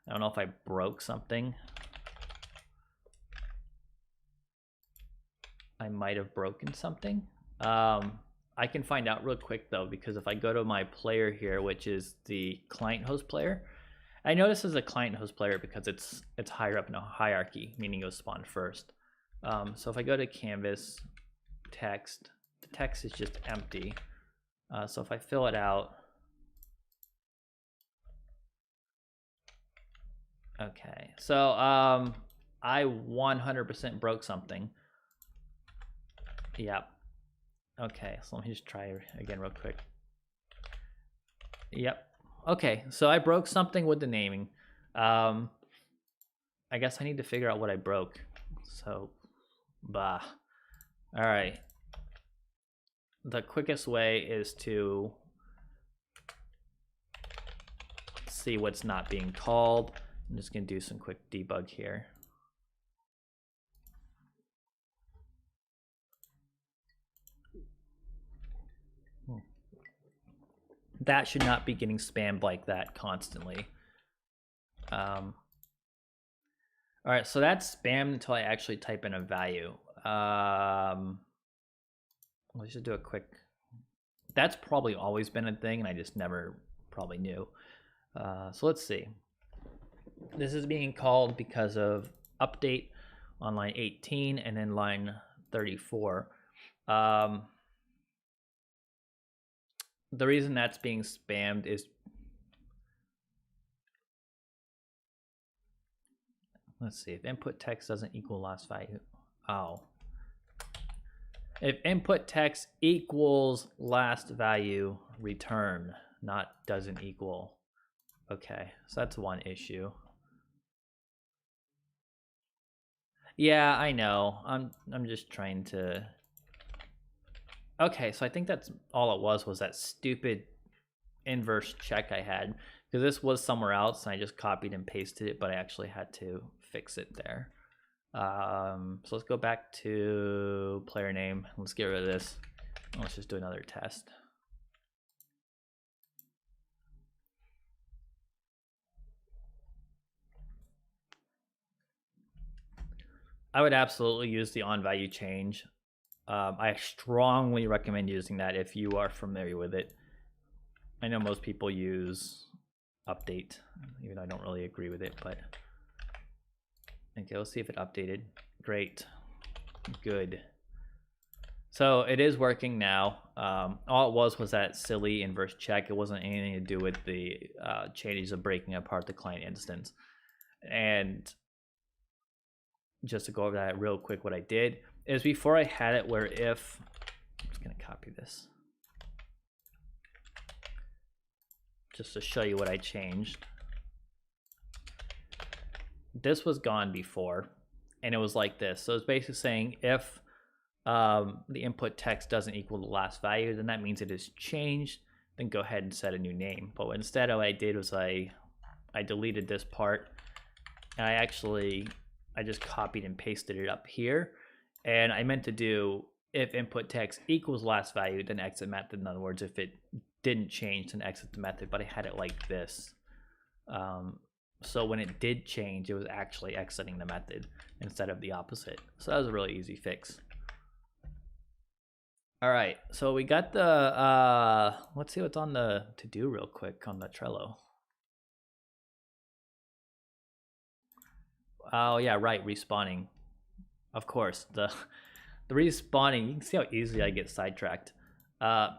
I don't know if I broke something. I might have broken something. I can find out real quick though, because if I go to my player here, which is the client host player, I know this is a client host player because it's higher up in a hierarchy, meaning it was spawned first. So if I go to canvas text, the text is just empty. So if I fill it out, okay. So I 100% broke something. Yep. Okay, so let me just try again real quick. Yep. Okay, so I broke something with the naming. I guess I need to figure out what I broke. So, bah. All right. The quickest way is to see what's not being called. I'm just gonna do some quick debug here. That should not be getting spammed like that constantly. All right, so that's spammed until I actually type in a value. Let's just do a quick. That's probably always been a thing, and I just never probably knew. So let's see. This is being called because of update on line 18 and then line 34. The reason that's being spammed is, let's see, if input text doesn't equal last value. Oh. If input text equals last value, return, not doesn't equal. Okay, so that's one issue. Yeah, I know. I'm just trying to. Okay, so I think that's all it was that stupid inverse check I had, because this was somewhere else and I just copied and pasted it, but I actually had to fix it there. So let's go back to player name. Let's get rid of this. Let's just do another test. I would absolutely use the on value change. I strongly recommend using that if you are familiar with it. I know most people use update, even though I don't really agree with it, but okay, let's see if it updated. Great, good. So it is working now. All it was that silly inverse check. It wasn't anything to do with the changes of breaking apart the client instance. And just to go over that real quick, what I did is before I had it where if, I'm just gonna copy this just to show you what I changed. This was gone before, and it was like this. So it's basically saying if the input text doesn't equal the last value, then that means it is changed. Then go ahead and set a new name. But instead, what I did was I deleted this part, and I just copied and pasted it up here. And I meant to do if input text equals last value, then exit method. In other words, if it didn't change, then exit the method. But I had it like this. So when it did change, it was actually exiting the method instead of the opposite. So that was a really easy fix. All right, so we got the, let's see what's on the to-do real quick on the Trello. Oh yeah, right, respawning. Of course, the respawning, you can see how easily I get sidetracked.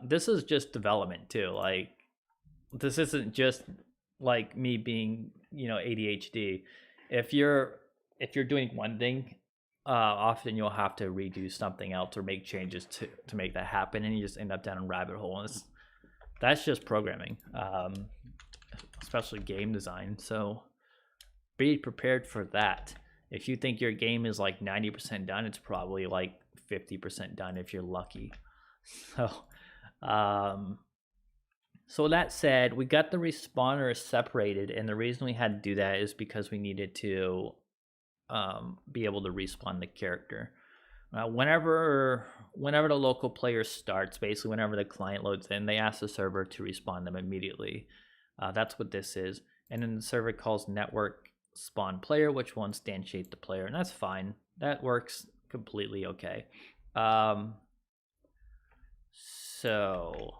This is just development too. Like, this isn't just like me being, ADHD. If you're doing one thing, often you'll have to redo something else or make changes to make that happen, and you just end up down a rabbit hole. And that's just programming, especially game design. So be prepared for that. If you think your game is like 90% done, it's probably like 50% done if you're lucky. So that said, we got the respawners separated, and the reason we had to do that is because we needed to be able to respawn the character. Whenever the local player starts, basically whenever the client loads in, they ask the server to respawn them immediately. That's what this is. And then the server calls network spawn player, which will instantiate the player, and that's fine. That works completely okay. So So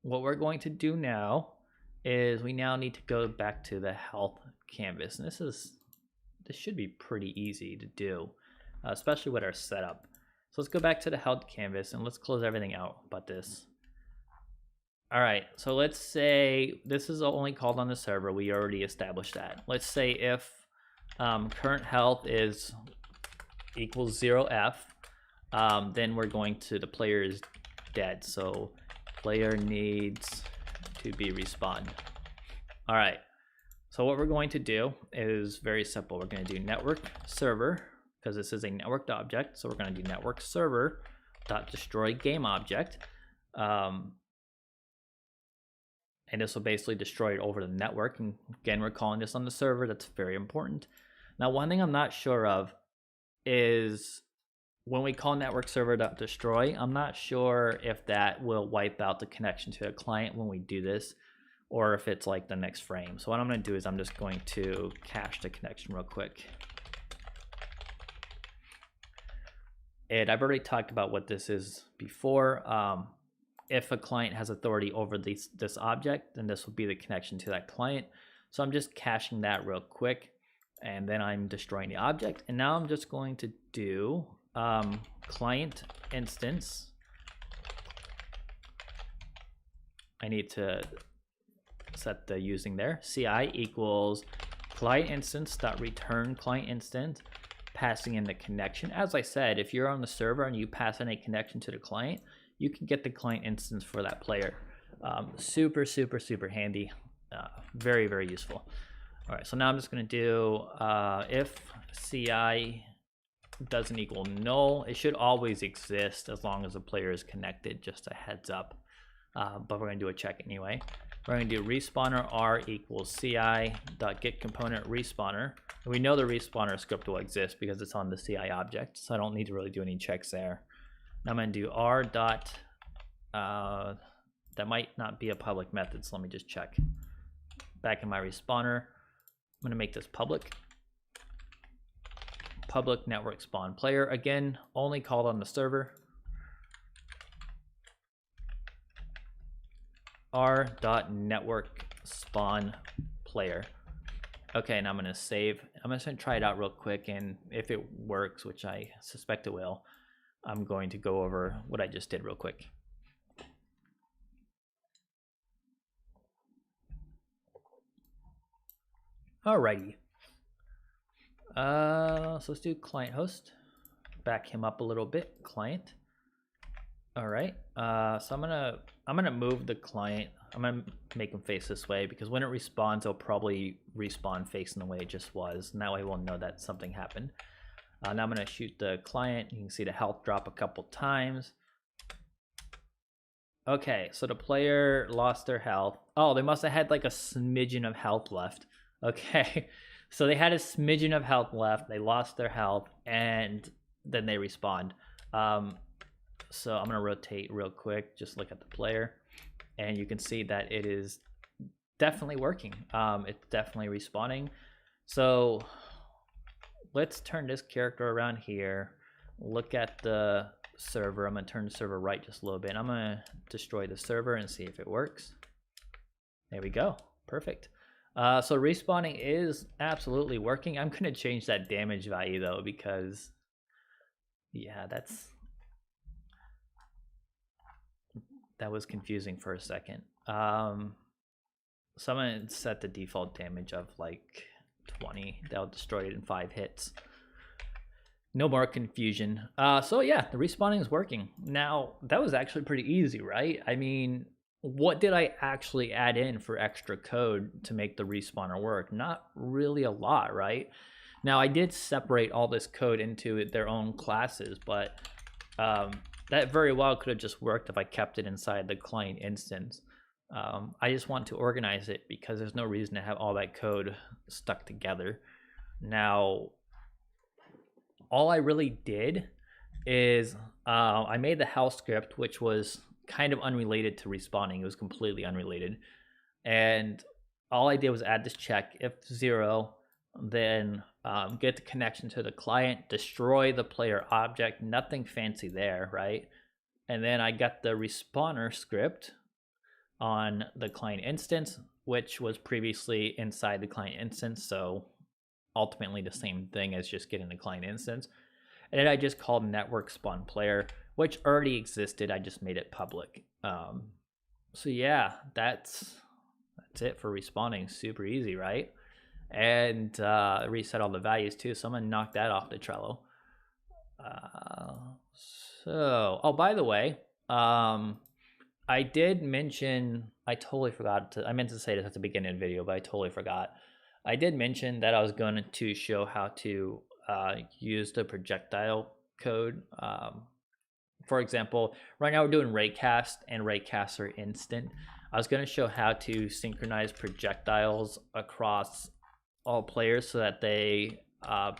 what we're going to do now is we now need to go back to the health canvas. And this should be pretty easy to do, especially with our setup. So let's go back to the health canvas and let's close everything out but this. All right, so let's say this is only called on the server. We already established that. Let's say if current health is equals 0F, then we're going to the player is dead. So player needs to be respawned. All right, so what we're going to do is very simple. We're going to do network server, because this is a networked object. So we're going to do network server dot destroy game object. And this will basically destroy it over the network. And again, we're calling this on the server. That's very important. Now, one thing I'm not sure of is when we call network server.destroy, I'm not sure if that will wipe out the connection to the client when we do this, or if it's like the next frame. So what I'm going to do is I'm just going to cache the connection real quick. And I've already talked about what this is before. If a client has authority over this object, then this will be the connection to that client. So I'm just caching that real quick, and then I'm destroying the object. And now I'm just going to do client instance. I need to set the using there. CI equals client instance dot return client instance, passing in the connection. As I said, if you're on the server and you pass in a connection to the client, you can get the client instance for that player. Super handy. Very, very useful. All right, so now I'm just going to do if CI doesn't equal null. It should always exist as long as the player is connected, just a heads up. But we're going to do a check anyway. We're going to do respawner r equals ci dot get component respawner. And we know the respawner script will exist because it's on the CI object, so I don't need to really do any checks there. Now I'm going to do r dot, that might not be a public method, so let me just check. Back in my respawner, I'm going to make this public. Public network spawn player, again, only called on the server. r dot network spawn player. Okay, and I'm going to save. I'm just going to try it out real quick, and if it works, which I suspect it will, I'm going to go over what I just did real quick. Alrighty. So let's do client host. Back him up a little bit. Client. All right. So I'm gonna move the client. I'm gonna make him face this way because when it respawns, it'll probably respawn facing the way it just was. And that way we'll know that something happened. Now I'm gonna shoot the client. You can see the health drop a couple times. Okay, so the player lost their health. Oh, they must have had like a smidgen of health left. Okay, so they had a smidgen of health left. They lost their health, and then they respawned. So I'm gonna rotate real quick. Just look at the player, and you can see that it is definitely working. It's definitely respawning. So let's turn this character around here. Look at the server. I'm gonna turn the server right just a little bit. I'm gonna destroy the server and see if it works. There we go. Perfect. So respawning is absolutely working. I'm gonna change that damage value though, because yeah, that was confusing for a second. So I'm gonna set the default damage of like 20. That'll destroy it in 5 hits. No more confusion. So yeah, the respawning is working. Now, that was actually pretty easy, right? I mean, what did I actually add in for extra code to make the respawner work? Not really a lot, right? Now, I did separate all this code into their own classes, but that very well could have just worked if I kept it inside the client instance. I just want to organize it because there's no reason to have all that code stuck together. Now, all I really did is I made the health script, which was kind of unrelated to respawning. It was completely unrelated. And all I did was add this check. If 0, then get the connection to the client, destroy the player object. Nothing fancy there, right? And then I got the respawner script on the client instance, which was previously inside the client instance. So ultimately the same thing as just getting the client instance. And then I just called network spawn player, which already existed. I just made it public. So yeah, that's it for respawning. Super easy, right? And reset all the values too. So I'm gonna knock that off the Trello. Oh, by the way, I did mention, I totally forgot to, I meant to say this at the beginning of the video, but I totally forgot. I did mention that I was going to show how to use the projectile code. For example, right now we're doing Raycast and Raycaster Instant. I was going to show how to synchronize projectiles across all players so that they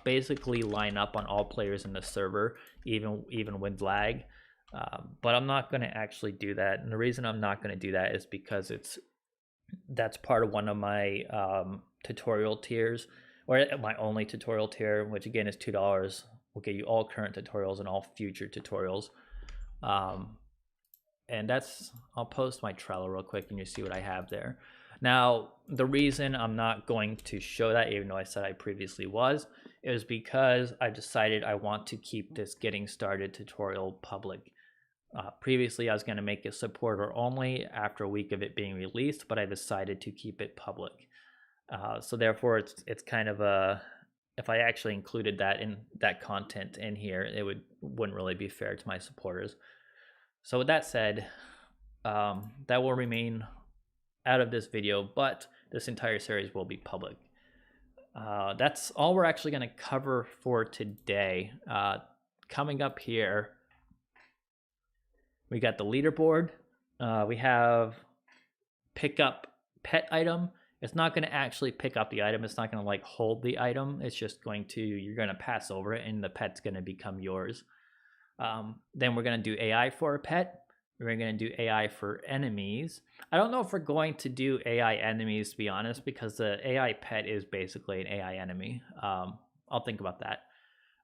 basically line up on all players in the server, even with lag. But I'm not going to actually do that, and the reason I'm not going to do that is because that's part of one of my tutorial tiers, or my only tutorial tier, which again is $2. Will get you all current tutorials and all future tutorials. And that's, I'll post my Trello real quick and you see what I have there. Now, the reason I'm not going to show that, even though I said I previously was, is because I decided I want to keep this getting started tutorial public. Previously, I was going to make it supporter only after a week of it being released, but I decided to keep it public. So therefore, it's kind of a, if I actually included that content in here, it wouldn't really be fair to my supporters. So with that said, that will remain out of this video, but this entire series will be public. That's all we're actually going to cover for today. Coming up here, we got the leaderboard. We have pick up pet item. It's not going to actually pick up the item. It's not going to like hold the item. It's just going to, you're going to pass over it and the pet's going to become yours. Then we're going to do AI for a pet. We're going to do AI for enemies. I don't know if we're going to do AI enemies, to be honest, because the AI pet is basically an AI enemy. I'll think about that.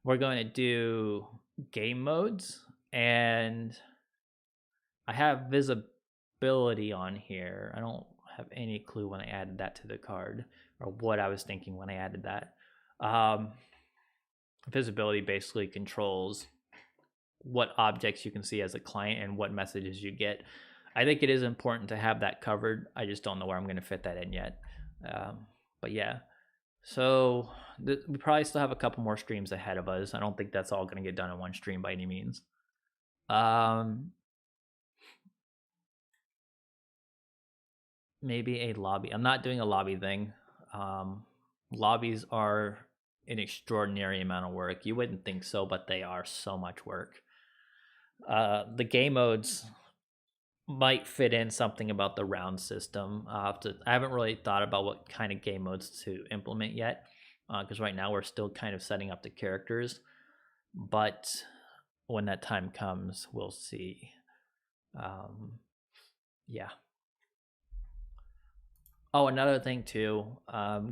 We're going to do game modes, and I have visibility on here. I don't have any clue when I added that to the card or what I was thinking when I added that. Visibility basically controls what objects you can see as a client and what messages you get. I think it is important to have that covered. I just don't know where I'm going to fit that in yet. But yeah, so we probably still have a couple more streams ahead of us. I don't think that's all going to get done in one stream by any means. Maybe a lobby. I'm not doing a lobby thing. Lobbies are an extraordinary amount of work. You wouldn't think so, but they are so much work. The game modes might fit in something about the round system. I haven't really thought about what kind of game modes to implement yet, because right now we're still kind of setting up the characters. But when that time comes, we'll see. Yeah. Oh, another thing too,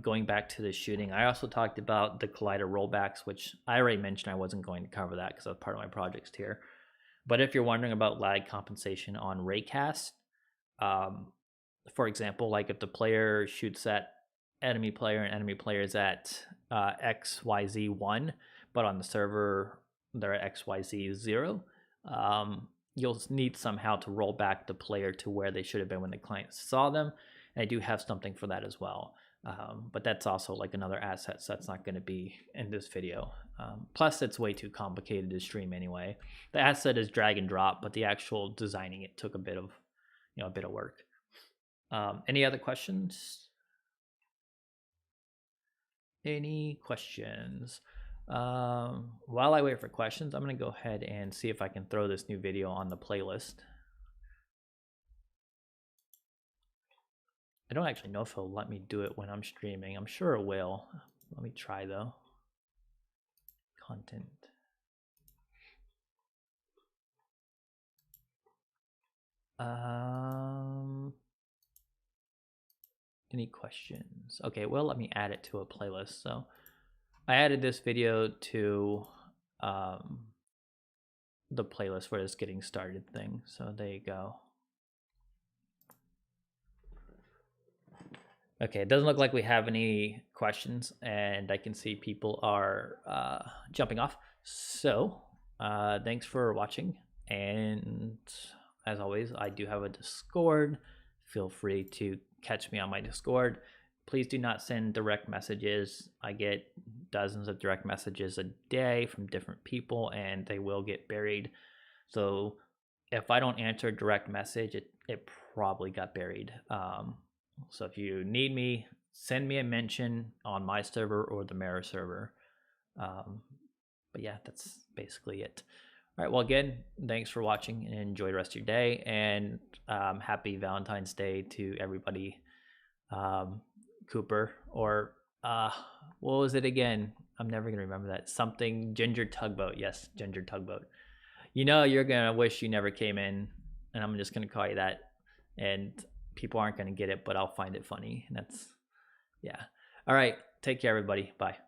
going back to the shooting, I also talked about the collider rollbacks, which I already mentioned I wasn't going to cover that because that's part of my projects tier. But if you're wondering about lag compensation on Raycast, for example, like if the player shoots at enemy player and enemy player is at XYZ1, but on the server they're at XYZ0, you'll need somehow to roll back the player to where they should have been when the client saw them. And I do have something for that as well. But that's also like another asset, so that's not going to be in this video. Plus, it's way too complicated to stream anyway. The asset is drag and drop, but the actual designing it took a bit of work. Any other questions? Any questions? While I wait for questions, I'm going to go ahead and see if I can throw this new video on the playlist. I don't actually know if it'll let me do it when I'm streaming. I'm sure it will. Let me try though. Content. Any questions? Okay, well, let me add it to a playlist. So I added this video to the playlist for this getting started thing. So there you go. Okay, it doesn't look like we have any questions, and I can see people are jumping off. So thanks for watching, and as always, I do have a Discord. Feel free to catch me on my Discord. Please do not send direct messages. I get dozens of direct messages a day from different people, and they will get buried. So if I don't answer a direct message, it probably got buried. So if you need me, send me a mention on my server or the Mirror server. But yeah, that's basically it. All right. Well, again, thanks for watching and enjoy the rest of your day. And happy Valentine's Day to everybody. Cooper, or what was it again? I'm never gonna remember that. Something Ginger Tugboat. Yes, Ginger Tugboat. You know you're gonna wish you never came in, and I'm just gonna call you that. And people aren't gonna get it, but I'll find it funny. And that's, yeah. All right. Take care, everybody. Bye.